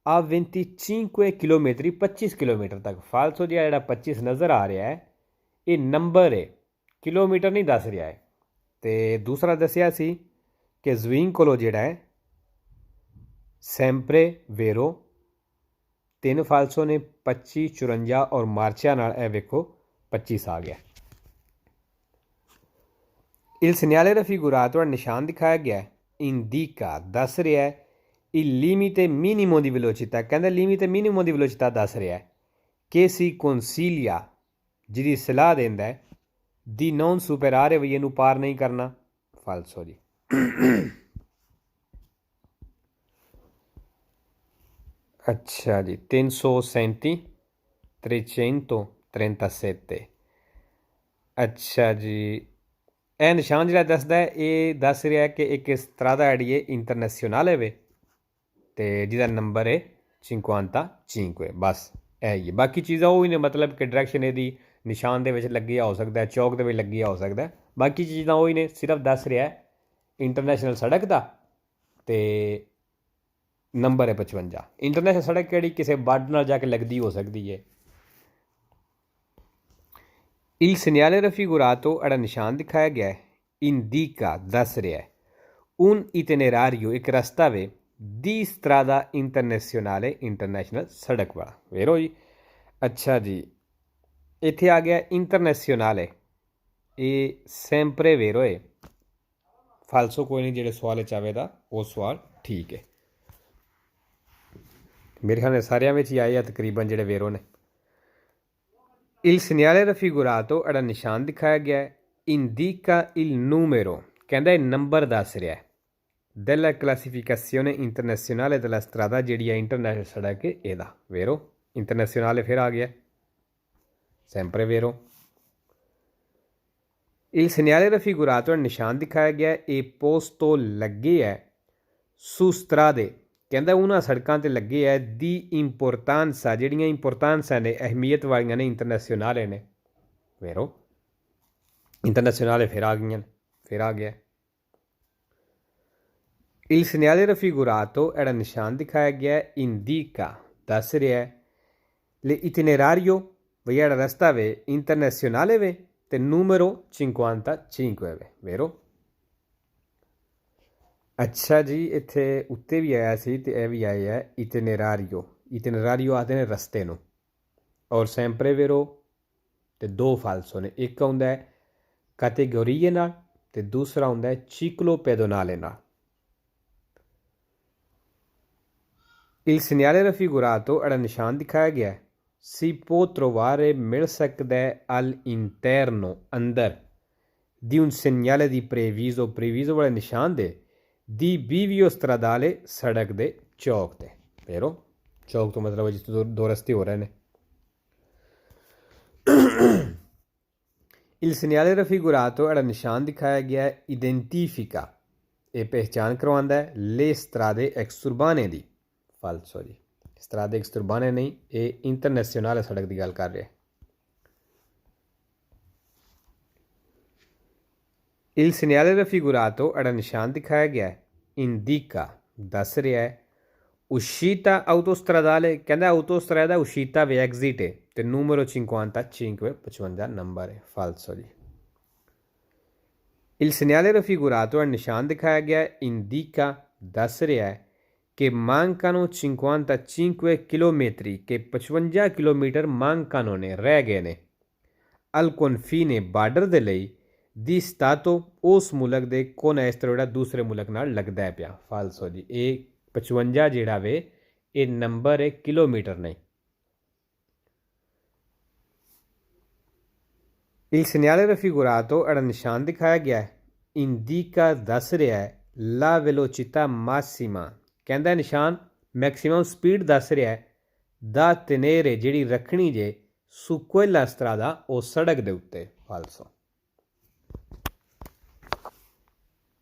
a 25 किलोमीटर 25 किलोमीटर तक फालसो जी जेह्ड़ा 25 नज़र आ रहा है ये नंबर है किलोमीटर नहीं दस रहा है तो दूसरा दस्सिया सी कि svincolo जेह्ड़ा है sempre vero 3 फालसो ने 25 54 और मार्चा नाल ए वेखो 25 आ गया il segnale raffigurato era निशान दिखाया गया है indica दस रहा है il limite minimo di velocità कहंदा limite minimo di velocità दस रहा है che si consiglia जिहदी सलाह देंदा है di non superare वी इहनूं पार नहीं करना फालसो जी अच्छा जी 337 337 अच्छा जी ਇਹ ਨਿਸ਼ਾਨ ਜਿਹੜਾ ਦੱਸਦਾ ਹੈ, ਇਹ ਦੱਸ ਰਿਹਾ ਕਿ ਇੱਕ ਸਤਰਾਦਾ ਜਿਹੜੀ ਹੈ ਇੰਟਰਨੈਸ਼ਨਲ ਵੇ ਤੇ ਜਿਹਦਾ ਨੰਬਰ ਹੈ 55 ਬਸ ਇਹ ਹੀ ਹੈ। ਬਾਕੀ ਚੀਜ਼ਾਂ ਉਹ ਹੀ ਨੇ, ਮਤਲਬ ਕਿ ਡਾਇਰੈਕਸ਼ਨ ਇਹਦੀ ਨਿਸ਼ਾਨ ਦੇ ਵਿੱਚ ਲੱਗੀ ਹੋ ਸਕਦਾ, ਚੌਕ ਦੇ ਵਿੱਚ ਲੱਗੀ ਹੋ ਸਕਦਾ, ਬਾਕੀ ਚੀਜ਼ਾਂ ਉਹ ਹੀ ਨੇ। ਸਿਰਫ ਦੱਸ ਰਿਹਾ ਇੰਟਰਨੈਸ਼ਨਲ ਸੜਕ ਦਾ ਤੇ ਨੰਬਰ ਹੈ 55। ਇੰਟਰਨੈਸ਼ਨਲ ਸੜਕ ਕਿਹੜੀ ਕਿਸੇ ਬਾਰਡਰ ਨਾਲ ਜਾ ਕੇ ਲੱਗਦੀ ਹੋ ਸਕਦੀ ਹੈ। Il segnale raffigurato ਜਿਹੜਾ ਨਿਸ਼ਾਨ ਦਿਖਾਇਆ ਗਿਆ ਹੈ indica ਦੱਸ ਰਿਹਾ ਹੈ un itinerario ਇੱਕ ਰਸਤਾ ਵੇ ਦੀ strada internazionale ਇੰਟਰਨੈਸ਼ਨਲ ਸੜਕ ਵਾਲਾ। ਵੇਰੋ ਜੀ। ਅੱਛਾ ਜੀ, ਇੱਥੇ ਆ ਗਿਆ ਇੰਟਰਨੈਸ਼ਨਲ, ਇਹ ਸੈਂਪਰੇ ਵੇਰੋ ਹੈ, ਫਾਲਸੋ ਕੋਈ ਨਹੀਂ। ਜਿਹੜੇ ਸਵਾਲ 'ਚ ਆਵੇਗਾ ਉਹ ਸਵਾਲ ਠੀਕ ਹੈ। ਮੇਰੇ ਖਿਆਲ ਨਾਲ ਸਾਰਿਆਂ ਵਿੱਚ ਹੀ ਆਏ ਆ ਤਕਰੀਬਨ ਜਿਹੜੇ ਵੇਰੋ ਨੇ। Il segnale raffigurato ਜਿਹੜਾ ਨਿਸ਼ਾਨ ਦਿਖਾਇਆ ਗਿਆ ਹੈ indica il numero ਕਹਿੰਦਾ ਇਹ ਨੰਬਰ ਦੱਸ ਰਿਹਾ ਹੈ della classificazione internazionale della strada ਜਿਹੜੀ ਹੈ ਇੰਟਰਨੈਸ਼ਨਲ ਸੜਕ ਹੈ ਇਹਦਾ। ਵੇਰੋ ਇੰਟਰਨੈਸ਼ਨਲ ਫਿਰ ਆ ਗਿਆ sempre vero। Il segnale raffigurato ਜਿਹੜਾ ਨਿਸ਼ਾਨ ਦਿਖਾਇਆ ਗਿਆ ਇਹ ਪੋਸਟੋ ਲੱਗੇ ਹੈ su strade ਕਹਿੰਦਾ ਉਹਨਾਂ ਸੜਕਾਂ 'ਤੇ ਲੱਗੇ ਹੈ ਦੀ ਇੰਪੋਰਟਾਂਸਾ ਜਿਹੜੀਆਂ ਇੰਪੋਰਟਾਂਸਾਂ ਨੇ ਅਹਿਮੀਅਤ ਵਾਲੀਆਂ ਨੇ ਇੰਟਰਨੈਸ਼ਨਲ ਨੇ। ਵੇਰੋ ਇੰਟਰਨੈਸ਼ਨਲ ਫਿਰ ਆ ਗਈਆਂ, ਫਿਰ ਆ ਗਿਆ। Il segnale raffigurato ਜਿਹੜਾ ਨਿਸ਼ਾਨ ਦਿਖਾਇਆ ਗਿਆ indica ਦੱਸ ਰਿਹਾ ਹੈ l'itinerario ਵੀ ਜਿਹੜਾ ਰਸਤਾ ਵੇ ਇੰਟਰਨੈਸ਼ਨਲ ਵੇ ਤੇ numero 55 ਵੇ। ਵੇਰੋ ਅੱਛਾ ਜੀ, ਇੱਥੇ ਉੱਤੇ ਵੀ ਆਇਆ ਸੀ ਤੇ ਇਹ ਵੀ ਆਇਆ ਹੈ ਇਟਨੇਰਾਰੀਓ। ਇਟਨੇਰਾਰੀਓ ਆਖਦੇ ਨੇ ਰਸਤੇ ਨੂੰ, ਔਰ ਸੈਂਪਰੇ ਵੇਰੋ ਤੇ ਦੋ ਫਾਲਸੋ ਨੇ, ਇੱਕ ਆਉਂਦਾ ਹੈ ਕੈਟੇਗੋਰੀਏ ਨਾਲ ਤੇ ਦੂਸਰਾ ਆਉਂਦਾ ਹੈ ਚਿਕਲੋ ਪੈਦੋਨਾਲੇ ਨਾਲ। Il segnale raffigurato ਜਿਹੜਾ ਨਿਸ਼ਾਨ ਦਿਖਾਇਆ ਗਿਆ si può trovare ਮਿਲ ਸਕਦਾ ਹੈ all'interno ਅੰਦਰ di un segnale di previso previso ਵਾਲੇ ਨਿਸ਼ਾਨ ਦੇ ਦੀ bivio stradale ਸੜਕ ਦੇ ਚੌਕ 'ਤੇ। ਵੇਰੋ ਚੌਕ ਤੋਂ ਮਤਲਬ ਜਿੱਥੇ ਦੋ ਰਸਤੇ ਹੋ ਰਹੇ ਨੇ। Il segnale raffigurato ਜਿਹੜਾ ਨਿਸ਼ਾਨ ਦਿਖਾਇਆ ਗਿਆ identifica ਇਹ ਪਹਿਚਾਣ ਕਰਵਾਉਂਦਾ ਹੈ le strade exurbane ਦੀ। ਫਾਲਸੋ ਜੀ, strade exurbane ਨਹੀਂ, ਇਹ ਇੰਟਰਨੈਸ਼ਨਲ ਸੜਕ ਦੀ ਗੱਲ ਕਰ ਰਿਹਾ। Il segnale raffigurato ਜਿਹੜਾ ਨਿਸ਼ਾਨ ਦਿਖਾਇਆ ਗਿਆ indica ਦੱਸ ਰਿਹਾ ਹੈ uscita autostradale ਕਹਿੰਦਾ autostrada uscita ਵੇ ਐਗਜ਼ਿਟ ਹੈ ਤੇ numero 55 ਨੰਬਰ ਹੈ। ਫਾਲਸੋ ਜੀ। Il segnale raffigurato ਜਿਹੜਾ ਨਿਸ਼ਾਨ ਦਿਖਾਇਆ ਗਿਆ indica ਦੱਸ ਰਿਹਾ ਹੈ ਕਿ mancano 55 chilometri che 55 kilometre mancano ਨੇ ਰਹਿ ਗਏ ਨੇ al confine ਬਾਰਡਰ ਦੇ ਲਈ ਦੀ ਸਟਾਟੋ ਉਸ ਮੁਲਕ ਦੇ ਕੋਨ ਇਸ ਤਰ੍ਹਾਂ ਜਿਹੜਾ ਦੂਸਰੇ ਮੁਲਕ ਨਾਲ ਲੱਗਦਾ ਪਿਆ। ਫਾਲਸੋ ਜੀ, ਇਹ 55 ਜਿਹੜਾ ਵੇ ਇਹ ਨੰਬਰ ਹੈ, ਕਿਲੋਮੀਟਰ ਨਹੀਂ। Il segnale raffigurato ਜਿਹੜਾ ਨਿਸ਼ਾਨ ਦਿਖਾਇਆ ਗਿਆ indica ਦੱਸ ਰਿਹਾ ਹੈ la velocità massima ਕਹਿੰਦਾ ਨਿਸ਼ਾਨ ਮੈਕਸੀਮਮ ਸਪੀਡ ਦੱਸ ਰਿਹਾ ਹੈ ਦਾ tenere ਜਿਹੜੀ ਰੱਖਣੀ ਜੇ su quella strada ਉਹ ਸੜਕ ਦੇ ਉੱਤੇ। ਫਾਲਸੋ।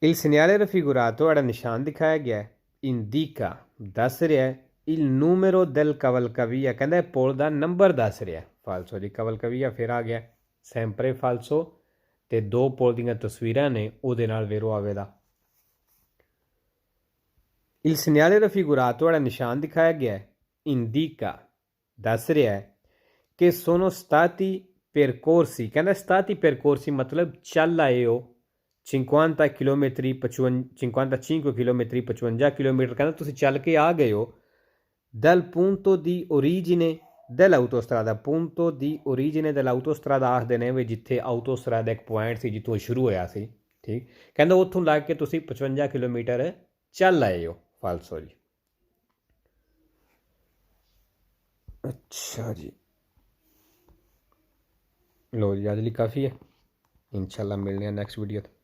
Il segnale raffigurato ਜਿਹੜਾ ਨਿਸ਼ਾਨ ਦਿਖਾਇਆ ਗਿਆ indica ਦੱਸ ਰਿਹਾ ਹੈ il numero del cavalcavia ਕਹਿੰਦਾ ਪੁਲ ਦਾ ਨੰਬਰ ਦੱਸ ਰਿਹਾ। ਫਾਲਸੋ ਜੀ, ਕਵਲਕਵੀਆ ਫਿਰ ਆ ਗਿਆ ਸੈਂਪਰੇ ਫਾਲਸੋ ਤੇ ਦੋ ਪੁਲ ਦੀਆਂ ਤਸਵੀਰਾਂ ਨੇ ਉਹਦੇ ਨਾਲ ਵੇਰੋ ਆਵੇਦਾ। Il segnale raffigurato ਜਿਹੜਾ ਨਿਸ਼ਾਨ ਦਿਖਾਇਆ ਗਿਆ indica ਦੱਸ ਰਿਹਾ ਹੈ ਕਿ sono stati percorsi ਕਹਿੰਦਾ stati percorsi ਮਤਲਬ ਚੱਲ ਆਏ ਹੋ 50 ਕਿਲੋਮੀਟਰ 55 ਕਿਲੋਮੀਟਰ 55 ਕਿਲੋਮੀਟਰ ਕਹਿੰਦਾ ਤੁਸੀਂ ਚੱਲ ਕੇ ਆ ਗਏ ਹੋ dal punto di origine dell'autostrada punto di origine dell'autostrada ਆਖਦੇ ਨੇ ਵੀ ਜਿੱਥੇ ਆਟੋਸਟਰਾਦਾ ਇੱਕ ਪੁਆਇੰਟ ਸੀ ਜਿੱਥੋਂ ਸ਼ੁਰੂ ਹੋਇਆ ਸੀ। ਠੀਕ ਕਹਿੰਦਾ ਉੱਥੋਂ ਲੱਗ ਕੇ ਤੁਸੀਂ 55 ਕਿਲੋਮੀਟਰ ਚੱਲ ਆਏ ਹੋ। ਫਾਲਸੋ ਜੀ। ਅੱਛਾ ਜੀ, ਲੋ ਜੀ ਅੱਜ ਲਈ ਕਾਫੀ ਹੈ। ਇੰਸ਼ਾਅੱਲਾ ਮਿਲਦੇ ਹਾਂ ਨੈਕਸਟ ਵੀਡੀਓ 'ਤੇ।